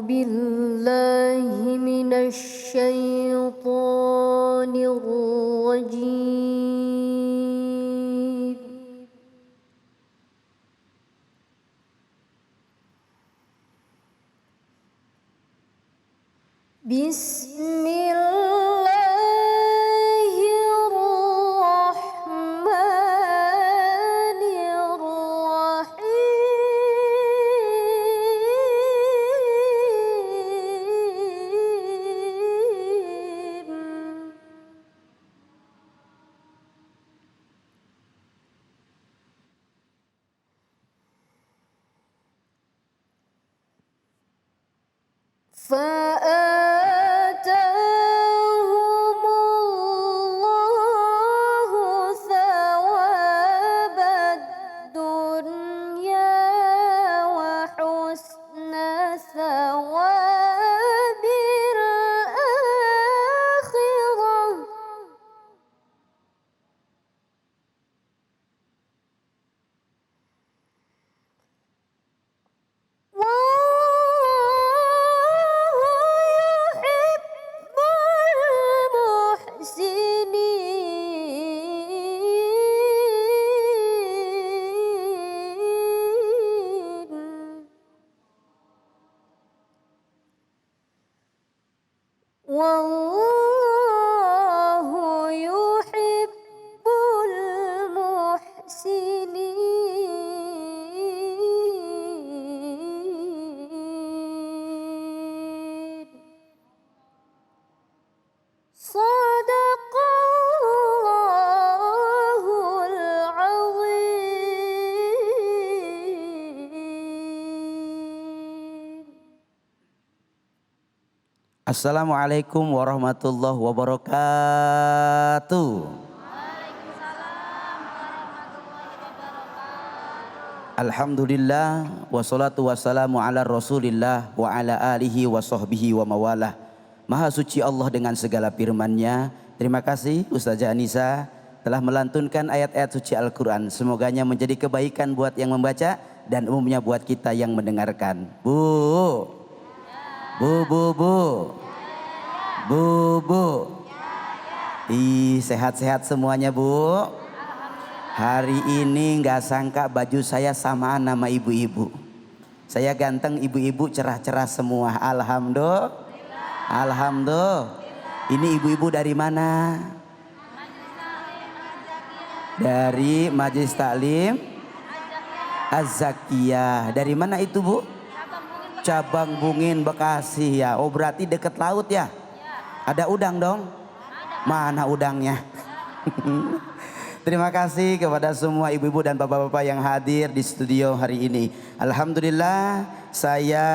بالله من الشيطان الرجيم. بسم الله الرحمن الرحيم. فآتاهم الله ثواب الدنيا وحسن ثواب الآخرة. والله يحب المحسنين. صدق الله العظيم. Assalamualaikum warahmatullahi wabarakatuh. Alhamdulillah wassalatu wassalamu ala rasulillah wa ala alihi wa sahbihi wa mawalah. Maha suci Allah dengan segala firman-Nya. Terima kasih Ustazah Anissa telah melantunkan ayat-ayat suci Al-Quran. Semoganya menjadi kebaikan buat yang membaca dan umumnya buat kita yang mendengarkan. Bu. Sehat-sehat semuanya Bu. Hari ini nggak sangka baju saya samaan nama ibu-ibu. Saya ganteng, ibu-ibu cerah-cerah semua. Alhamdulillah. Ini ibu-ibu dari mana? Dari Majelis Taklim Az-Zakiyah. Dari mana itu Bu? Cabang Bungin, Bekasi ya. Oh berarti deket laut ya? Ada udang dong? Mana udangnya? Terima kasih kepada semua ibu-ibu dan bapak-bapak yang hadir di studio hari ini. Alhamdulillah saya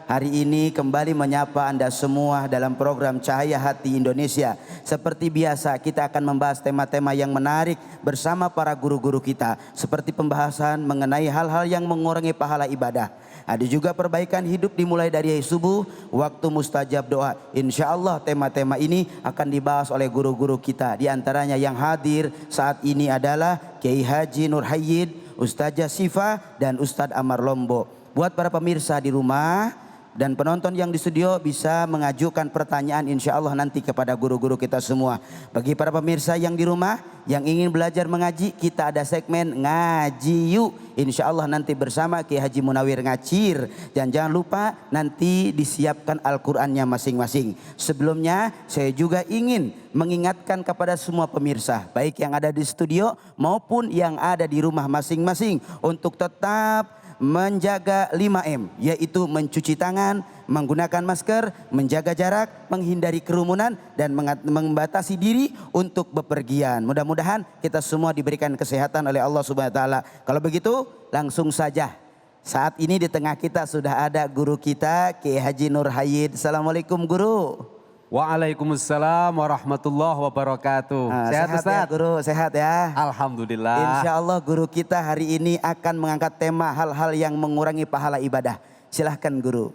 hari ini kembali menyapa Anda semua dalam program Cahaya Hati Indonesia. Seperti biasa kita akan membahas tema-tema yang menarik bersama para guru-guru kita. Seperti pembahasan mengenai hal-hal yang mengurangi pahala ibadah. Ada juga perbaikan hidup dimulai dari subuh, waktu mustajab doa. Insya Allah tema-tema ini akan dibahas oleh guru-guru kita. Di antaranya yang hadir saat ini adalah Kiai Haji Nur Hayyid, Ustazah Sifa dan Ustadz Amar Lombo. Buat para pemirsa di rumah dan penonton yang di studio bisa mengajukan pertanyaan insya Allah nanti kepada guru-guru kita semua. Bagi para pemirsa yang di rumah yang ingin belajar mengaji, kita ada segmen ngaji yuk. Insya Allah nanti bersama Kiai Haji Munawir Ngacir. Dan jangan lupa nanti disiapkan Al-Qur'annya masing-masing. Sebelumnya saya juga ingin mengingatkan kepada semua pemirsa, baik yang ada di studio maupun yang ada di rumah masing-masing, untuk tetap menjaga 5M, yaitu mencuci tangan, menggunakan masker, menjaga jarak, menghindari kerumunan dan membatasi diri untuk bepergian. Mudah-mudahan kita semua diberikan kesehatan oleh Allah Subhanahu wa taala. Kalau begitu langsung saja. Saat ini di tengah kita sudah ada guru kita Kiai Haji Nur Hayyid. Assalamualaikum guru. Waalaikumsalam warahmatullahi wabarakatuh. Sehat Ustaz? Ya, guru, sehat ya. Alhamdulillah. Insya Allah guru kita hari ini akan mengangkat tema hal-hal yang mengurangi pahala ibadah. Silahkan guru.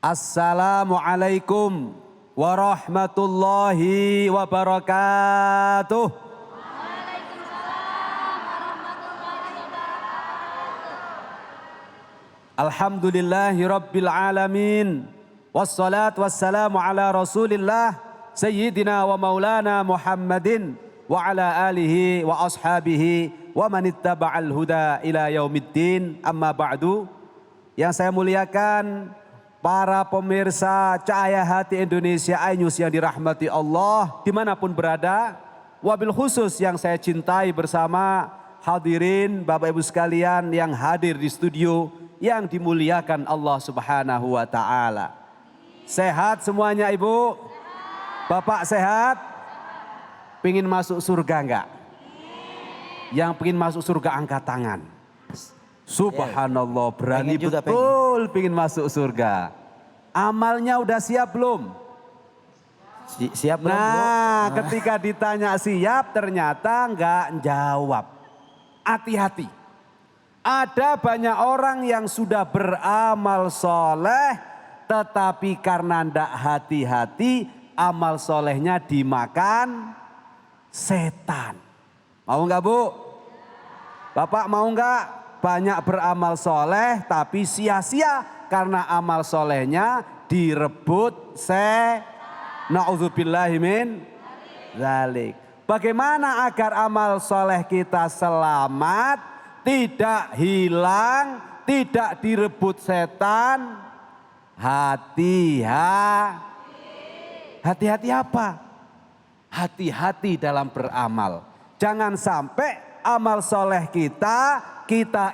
Assalamualaikum warahmatullahi wabarakatuh. Alhamdulillahi Rabbil Alamin. Wassalatu wassalamu ala Rasulillah Sayyidina wa maulana Muhammadin wa ala alihi wa ashabihi wa manittaba'al huda ila yaumiddin. Amma ba'du. Yang saya muliakan para pemirsa Cahaya Hati Indonesia iNews yang dirahmati Allah dimanapun berada. Wabil khusus yang saya cintai bersama hadirin Bapak Ibu sekalian yang hadir di studio yang dimuliakan Allah Subhanahu wa taala. Sehat semuanya Ibu? Bapak sehat? Pingin masuk surga enggak? Yang pingin masuk surga angkat tangan. Subhanallah, berani Pengen juga, betul pingin masuk surga. Amalnya udah siap belum? Siap belum, Bu? Nah, ketika ditanya siap ternyata enggak jawab. Hati-hati. Ada banyak orang yang sudah beramal soleh, tetapi karena tidak hati-hati, amal solehnya dimakan setan. Mau nggak Bu? Bapak mau nggak banyak beramal soleh, tapi sia-sia karena amal solehnya direbut Na'udzubillahi min dzalik. Bagaimana agar amal soleh kita selamat? Tidak hilang, tidak direbut setan. Hati-hati apa? Hati-hati dalam beramal. Jangan sampai amal soleh kita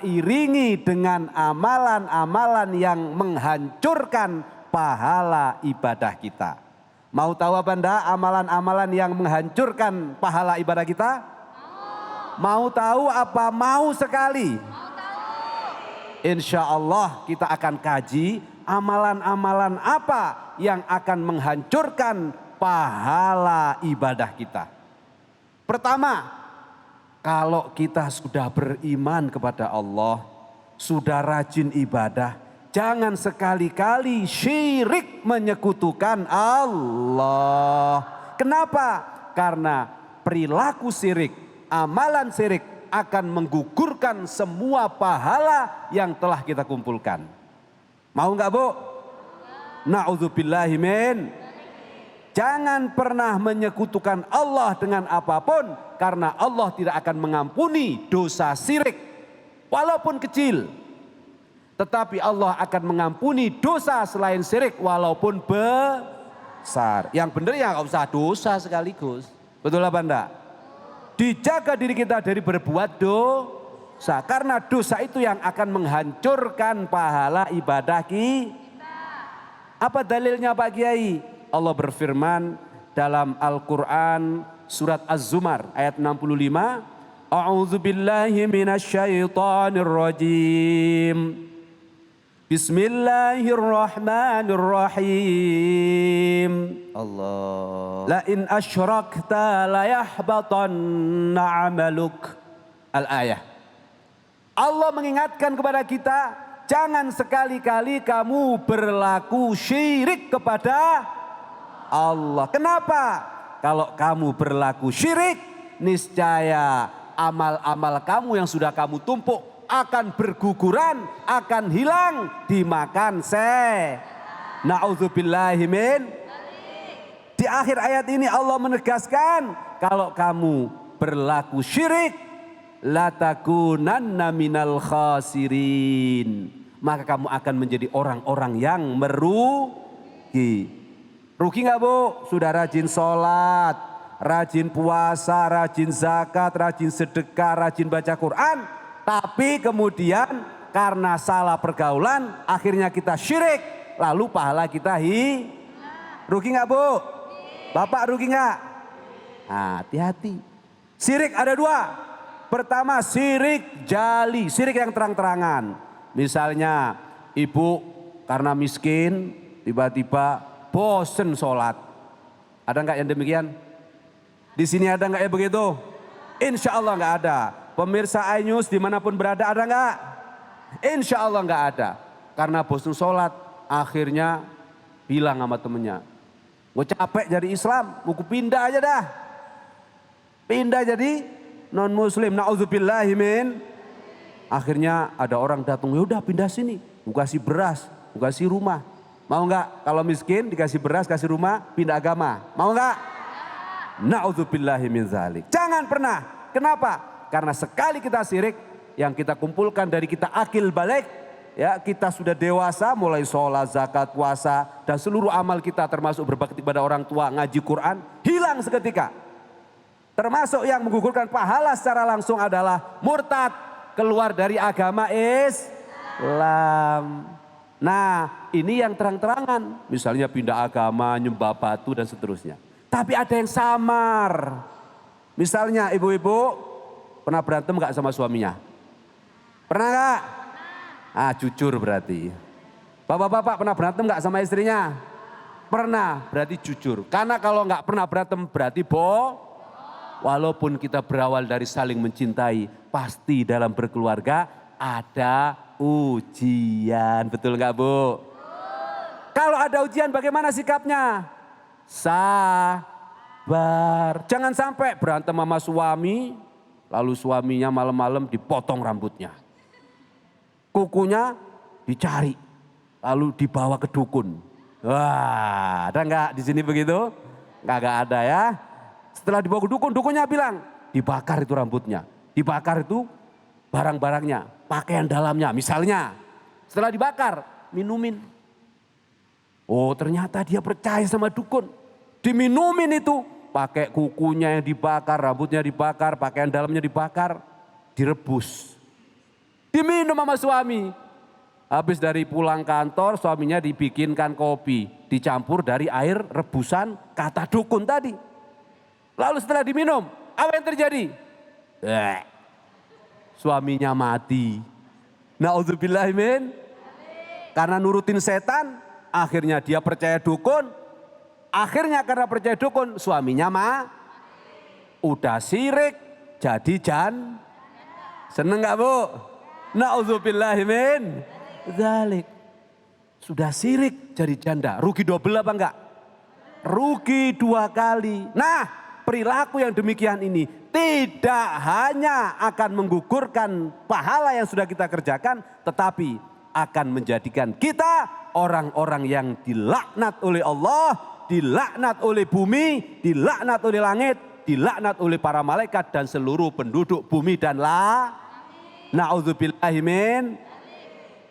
iringi dengan amalan-amalan yang menghancurkan pahala ibadah kita. Mau tahu apa enggak amalan-amalan yang menghancurkan pahala ibadah kita? Mau tahu apa mau sekali? Insya Allah kita akan kaji amalan-amalan apa yang akan menghancurkan pahala ibadah kita. Pertama, kalau kita sudah beriman kepada Allah, sudah rajin ibadah, jangan sekali-kali syirik menyekutukan Allah. Kenapa? Karena perilaku syirik, amalan syirik akan menggugurkan semua pahala yang telah kita kumpulkan. Mau nggak Bu? Na'udzubillahi min. Jangan pernah menyekutukan Allah dengan apapun, karena Allah tidak akan mengampuni dosa syirik walaupun kecil. Tetapi Allah akan mengampuni dosa selain syirik walaupun besar. Yang benar ya nggak usah dosa sekaligus. Betul apa enggak? Dijaga diri kita dari berbuat dosa. Karena dosa itu yang akan menghancurkan pahala ibadah kita. Apa dalilnya Pak Kiai? Allah berfirman dalam Al-Quran surat Az-Zumar ayat 65. A'udzu billahi minasyaitonir rajim. Bismillahirrahmanirrahim. Allah. La in asyrakta la yahbatanna 'amaluk. Al-ayah. Allah mengingatkan kepada kita, jangan sekali-kali kamu berlaku syirik kepada Allah. Kenapa? Kalau kamu berlaku syirik, niscaya amal-amal kamu yang sudah kamu tumpuk akan berguguran, akan hilang, dimakan Na'udzubillahi min. Di akhir ayat ini Allah menegaskan, kalau kamu berlaku syirik, la takunanna minal khasirin. Maka kamu akan menjadi orang-orang yang merugi. Rugi nggak Bu? Sudah rajin sholat, rajin puasa, rajin zakat, rajin sedekah, rajin baca Quran. Tapi kemudian karena salah pergaulan akhirnya kita syirik. Lalu pahala kita rugi nggak Bu? Bapak rugi nggak? Nah, hati-hati. Syirik ada dua. Pertama syirik jali, syirik yang terang-terangan. Misalnya ibu karena miskin tiba-tiba bosen sholat. Ada nggak yang demikian? Di sini ada nggak ya begitu? Insya Allah nggak ada. Pemirsa iNews dimanapun berada ada nggak? Insya Allah nggak ada. Karena bosan sholat akhirnya bilang sama temennya, gue capek jadi Islam, mau pindah aja dah. Pindah jadi non muslim, na'udzubillahi min. Akhirnya ada orang datang, yaudah pindah sini. mau kasih beras, mau kasih rumah. Mau nggak? Kalau miskin dikasih beras, kasih rumah, pindah agama. Mau nggak? Na'udzubillahi min dzalik. Jangan pernah. Kenapa? Karena sekali kita syirik, yang kita kumpulkan dari kita akil balik, ya kita sudah dewasa, mulai sholat, zakat, puasa, dan seluruh amal kita termasuk berbakti kepada orang tua, ngaji Quran, hilang seketika. Termasuk yang menggugurkan pahala secara langsung adalah murtad, keluar dari agama Islam. Nah ini yang terang-terangan, misalnya pindah agama, nyembah batu dan seterusnya. Tapi ada yang samar. Misalnya ibu-ibu pernah berantem gak sama suaminya? Pernah gak? Ah jujur berarti. Bapak-bapak pernah berantem gak sama istrinya? Pernah, berarti jujur. Karena kalau gak pernah berantem berarti walaupun kita berawal dari saling mencintai, pasti dalam berkeluarga ada ujian. Betul gak Bu? Kalau ada ujian bagaimana sikapnya? Sabar. Jangan sampai berantem sama suami, lalu suaminya malam-malam dipotong rambutnya. Kukunya dicari, lalu dibawa ke dukun. Wah, ada nggak di sini begitu? Nggak ada ya. Setelah dibawa ke dukun, dukunnya bilang, dibakar itu rambutnya. Dibakar itu barang-barangnya, pakaian dalamnya misalnya. Setelah dibakar, minumin. Oh ternyata dia percaya sama dukun. Diminumin itu, pakai kukunya yang dibakar, rambutnya dibakar, pakaian dalamnya dibakar, direbus. Diminum sama suami. Habis dari pulang kantor, suaminya dibikinkan kopi, dicampur dari air rebusan kata dukun tadi. Lalu setelah diminum, apa yang terjadi? Suaminya mati. Na'udzubillahi min. Karena nurutin setan, akhirnya dia percaya dukun. Akhirnya karena percaya dukun, suaminya udah sirik, jadi seneng gak Bu? Na'udzubillahi min dzalik. Sudah sirik jadi janda, rugi double apa enggak? Rugi 2 kali. Nah perilaku yang demikian ini tidak hanya akan menggugurkan pahala yang sudah kita kerjakan, tetapi akan menjadikan kita orang-orang yang dilaknat oleh Allah, dilaknat oleh bumi, dilaknat oleh langit, dilaknat oleh para malaikat dan seluruh penduduk bumi dan na'udzubillahi min.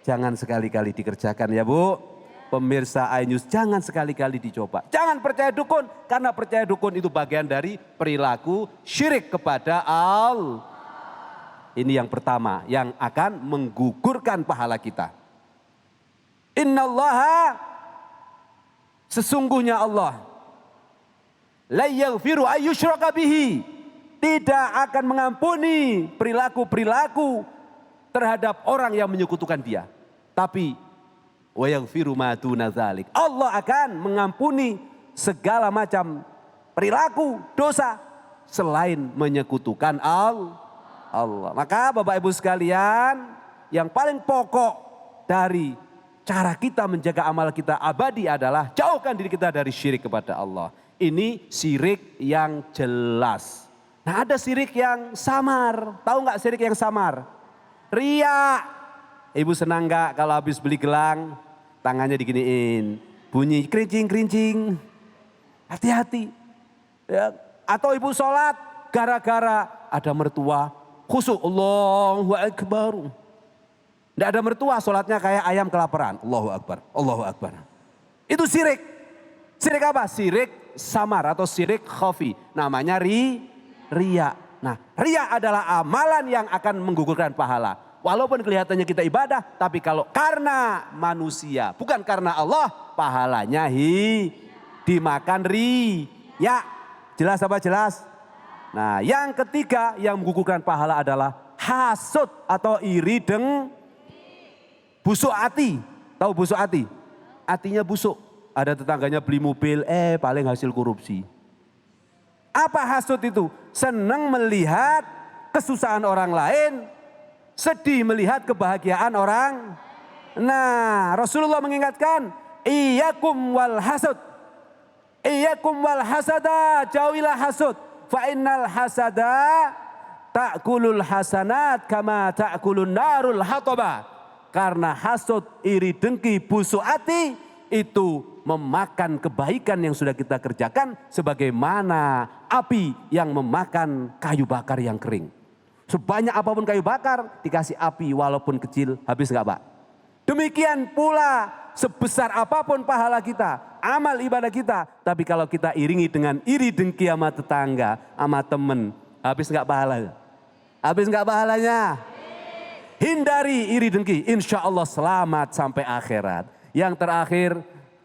Jangan sekali-kali dikerjakan ya Bu. Pemirsa iNews jangan sekali-kali dicoba. Jangan percaya dukun, karena percaya dukun itu bagian dari perilaku syirik kepada Allah. Ini yang pertama yang akan menggugurkan pahala kita. Innallaha, sesungguhnya Allah, la yaghfiru ayyushraka bihi, tidak akan mengampuni perilaku-perilaku terhadap orang yang menyekutukan Dia. Tapi wa yaghfiru ma duna dzalik, Allah akan mengampuni segala macam perilaku dosa selain menyekutukan Allah. Maka Bapak Ibu sekalian, yang paling pokok dari cara kita menjaga amal kita abadi adalah jauhkan diri kita dari syirik kepada Allah. Ini syirik yang jelas. Nah ada syirik yang samar. Tahu nggak syirik yang samar? Riya. Ibu senang nggak kalau habis beli gelang tangannya diginiin, bunyi kerincing-kerincing. Hati-hati. Ya. Atau ibu sholat gara-gara ada mertua khusyuk, Allahu Akbar. Tidak ada mertua, sholatnya kayak ayam kelaparan. Allahu Akbar, Allahu Akbar. Itu syirik. Syirik apa? Syirik samar atau syirik khafi. Namanya riya. Nah riya adalah amalan yang akan menggugurkan pahala. Walaupun kelihatannya kita ibadah, tapi kalau karena manusia, bukan karena Allah, pahalanya dimakan riya. Jelas apa jelas? Nah yang ketiga yang menggugurkan pahala adalah hasud atau iri busuk hati. Tahu busuk hati? Hatinya busuk. Ada tetangganya beli mobil, paling hasil korupsi. Apa hasud itu? Senang melihat kesusahan orang lain, sedih melihat kebahagiaan orang. Nah Rasulullah mengingatkan, iyyakum wal hasud. Iyyakum wal hasada, jauhilah hasud. Fa innal hasada ta'kulul hasanat kama ta'kulun narul hataba. Karena hasud, iri, dengki, busuk hati itu memakan kebaikan yang sudah kita kerjakan sebagaimana api yang memakan kayu bakar yang kering. Sebanyak apapun kayu bakar dikasih api walaupun kecil, habis nggak Pak? Demikian pula sebesar apapun pahala kita, amal ibadah kita, tapi kalau kita iringi dengan iri dengki sama tetangga, sama temen, habis nggak pahalanya? Habis nggak pahalanya? Hindari iri dengki, insya Allah selamat sampai akhirat. Yang terakhir,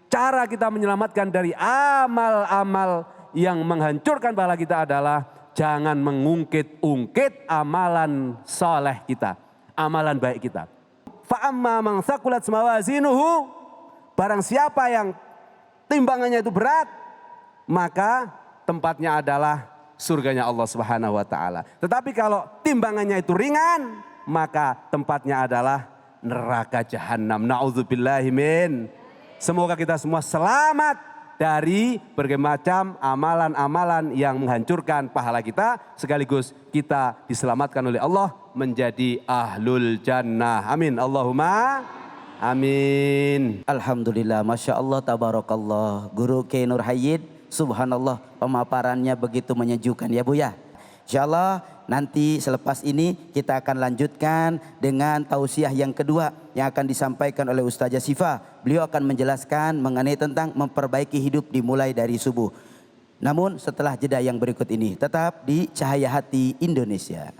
cara kita menyelamatkan dari amal-amal yang menghancurkan pahala kita adalah jangan mengungkit-ungkit amalan soleh kita, amalan baik kita. Fa'amma man thaqulat mawazinuhu, barang siapa yang timbangannya itu berat, maka tempatnya adalah surganya Allah Subhanahu wa taala. Tetapi kalau timbangannya itu ringan, maka tempatnya adalah neraka jahanam. Na'udzubillahi min. Semoga kita semua selamat dari berbagai macam amalan-amalan yang menghancurkan pahala kita, sekaligus kita diselamatkan oleh Allah menjadi ahlul jannah. Amin. Allahumma amin. Alhamdulillah, Masya Allah, tabarakallah. Guru Kiai Nur Hayyid, subhanallah, pemaparannya begitu menyejukkan ya Bu ya. Insya Allah nanti selepas ini kita akan lanjutkan dengan tausiah yang kedua yang akan disampaikan oleh Ustazah Syifa. Beliau akan menjelaskan mengenai tentang memperbaiki hidup dimulai dari subuh. Namun setelah jeda yang berikut ini, tetap di Cahaya Hati Indonesia.